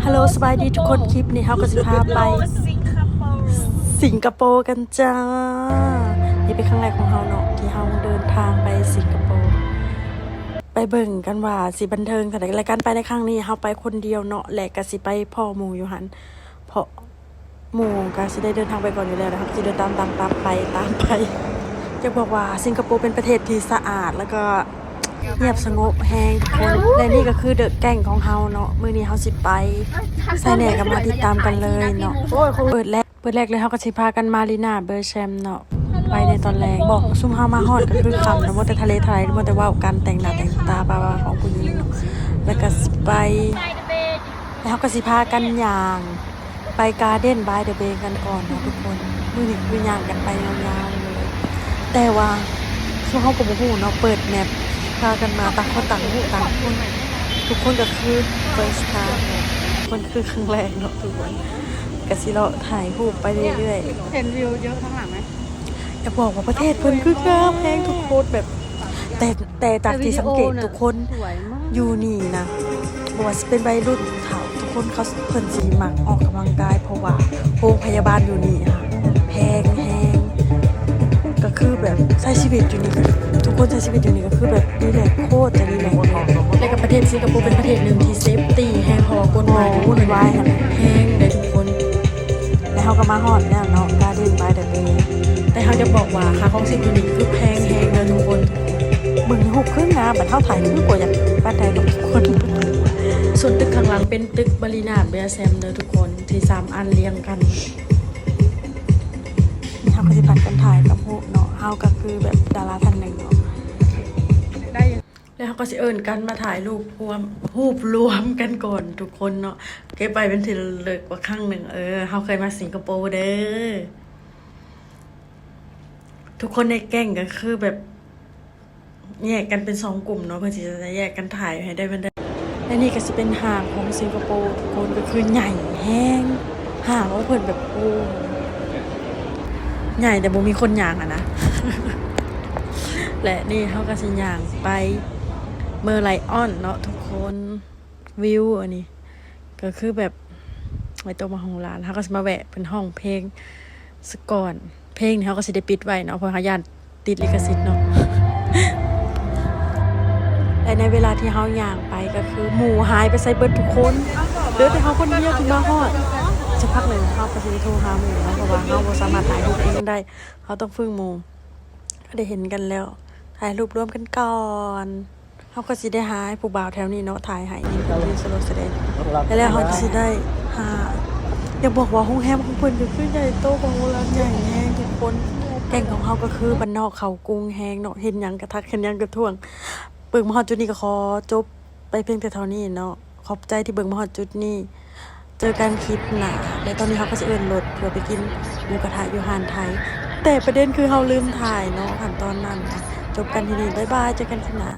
ฮัลโหลสบายดีทุกคนคลิปนี้เขาก็จะพาไปสิงคโปร์กันจ้านี่เป็นครั้งแรกของเราเนาะที่เราเดินทางไปสิงคโปร์ไปเบิ่งกันว่าสิบันเทิงแต่รายการไปในครั้งนี้เราไปคนเดียวเนาะแหละก็สิไปพ่อหมู่อยู่หันเพราะหมู่ก็สิได้เดินทางไปก่อนอยู่แล้วนะครับสิเดินตามไปจะบอกว่าสิงคโปร์เป็นประเทศที่สะอาดแล้วก็เงียบสงบแฮงคนและนี่ก็คือเดอะแก๊งของเฮาเนาะมื้อนี้เฮาสิไปใส่แหน่กันมาติดตามกันเลยเนาะเปิดแรกเลยเฮาก็สิพากันมาลีน่าเบอร์แชมเนาะไปในตอนแรกบอกซุ่มเฮามาฮอดก็คือค่ำนะบ่แต่ทะเลบ่แต่ว่าการแต่งหน้าแต่งตาบาๆของผู้หญิงเนาะแล้วก็สิไปแล้วเฮาก็สิพากันย่างไปการ์เด้นบายเดอะเบย์กันก่อนเนาะทุกคนมื้อนี้คือย่างกันไปยาวๆเลยแต่ว่าซุ่มเฮาก็บ่ฮู้เนาะเปิดแมปพากันมาต่างคนต่างหูต่างคนทุกคนก็คือ first time คนคือครั้งแรกเนาะทุกคนกะสิเราถ่ายรูปไปเรื่อยๆเห็นวิวเยอะข้างหลังไหมจะบอกว่าประเทศเพิ่นคืองามแพงทุกคนแบบแต่จากที่สังเกตทุกคนอยู่นี่นะบอกว่าเป็นวัยรุ่นเฒ่าทุกคนเขาเพิ่นสิมักออกกำลังกายเพราะว่าโรงพยาบาลอยู่นี่ค่ะแพงก็คือแบบใช้ชีวิตอยู่นี่ทุกคนใช้ชีวิตอยู่นี่ก็คือแบบรีแลกซ์โคตรจะรีแลกซ์และกับประเทศสิงคโปร์เป็นประเทศหนึ่งที่เซฟตี้แฮงพอกฎหมายวุ่นวายค่ะแฮงได้ทุกคนและเขาก็มาฮอดแล้วเนาะการ์เด้นบายเดอะเบย์แต่เขาจะบอกว่าค่าของสิ่งอยู่นี่คือแพงเลยทุกคนเบิ่งหุบครึ่งนะบัดเท่าถ่ายคือกว่าอย่างบ้านใดทุกคนส่วนตึกข้างหลังเป็นตึกบาลีนาเบียแซมเลยทุกคนที่3อันเรียงกันเขาก็จะผัดกันถ่ายกับพวกเนาะเฮาก็คือแบบดาราท่านหนึ่งเนาะได้แล้วเขาก็สิเอิ้นกันมาถ่ายรูปรวมกันก่อนทุกคนเนาะเก็บไปเป็นทีระลึกว่าครั้งหนึ่งเฮาเคยมาสิงคโปร์เด้อทุกคนในแก๊งก็คือแบบแยกกันเป็น2กลุ่มเนาะเพื่อที่จะแยกกันถ่ายให้ได้บันไดและนี่ก็สิเป็นห้างของสิงคโปร์ทุกคนก็คือใหญ่แห้งห้างว่าเพิ่นแบบโอ้ใหญ่แต่บ่มีคนย่างอะนะ และนี่เขาก็สิย่างไปเมอร์ไลออนเนาะทุกคนวิวอันนี้ก็คือแบบไว้ตัวมาของร้านเขาก็จะมาแวะเป็นห้องเพลงสก่อนเพลงนี่เขาก็สิได้ปิดไว้เนาะเพราะเขาย่านติดลิขสิทธิ์เนาะ และในเวลาที่เขาย่างไปก็คือหมู่หายไปใส่เบิดทุกคนเหลือแต่เขาคนเดียวที่มาฮอดจะพักหนึ่งเขาก็สิโทรหาหมู่นะเพราะว่าเขาบ่สามารถถ่ายรูปเองได้เขาต้องฝึกหมู่ก็ได้เห็นกันแล้วถ่ายรูปร่วมกันก่อนเขาก็สิได้หาผู้บ่าวแถวนี้เนาะถ่ายให้นี่เป็นที่สโลว์แสดงแล้วเขาสิได้หาอยากบอกว่าห้องแฮมของเพิ่นก็คือใหญ่โตของโรงแรมใหญ่แฮงทุกคนแก่งของเขาก็คือบ้านนอกเขากรุงแฮงเนาะเห็นหยังกระทักเห็นหยังกระท่วงเบิ่งมาฮอดจุดนี้ก็ขอจบไปเพียงแต่เท่านี้เนาะขอบใจที่เบิ่งมาฮอดจุดนี้เจอกันคลิปหน้าและตอนนี้เขาก็จะเอิ้นรถเพื่อไปกินหมูกระทะอยู่หานไทยแต่ประเด็นคือเขาลืมถ่ายเนาะขั้นตอนนั้นจบกันที่นี่บ๊ายบายเจอกันคลิปหน้า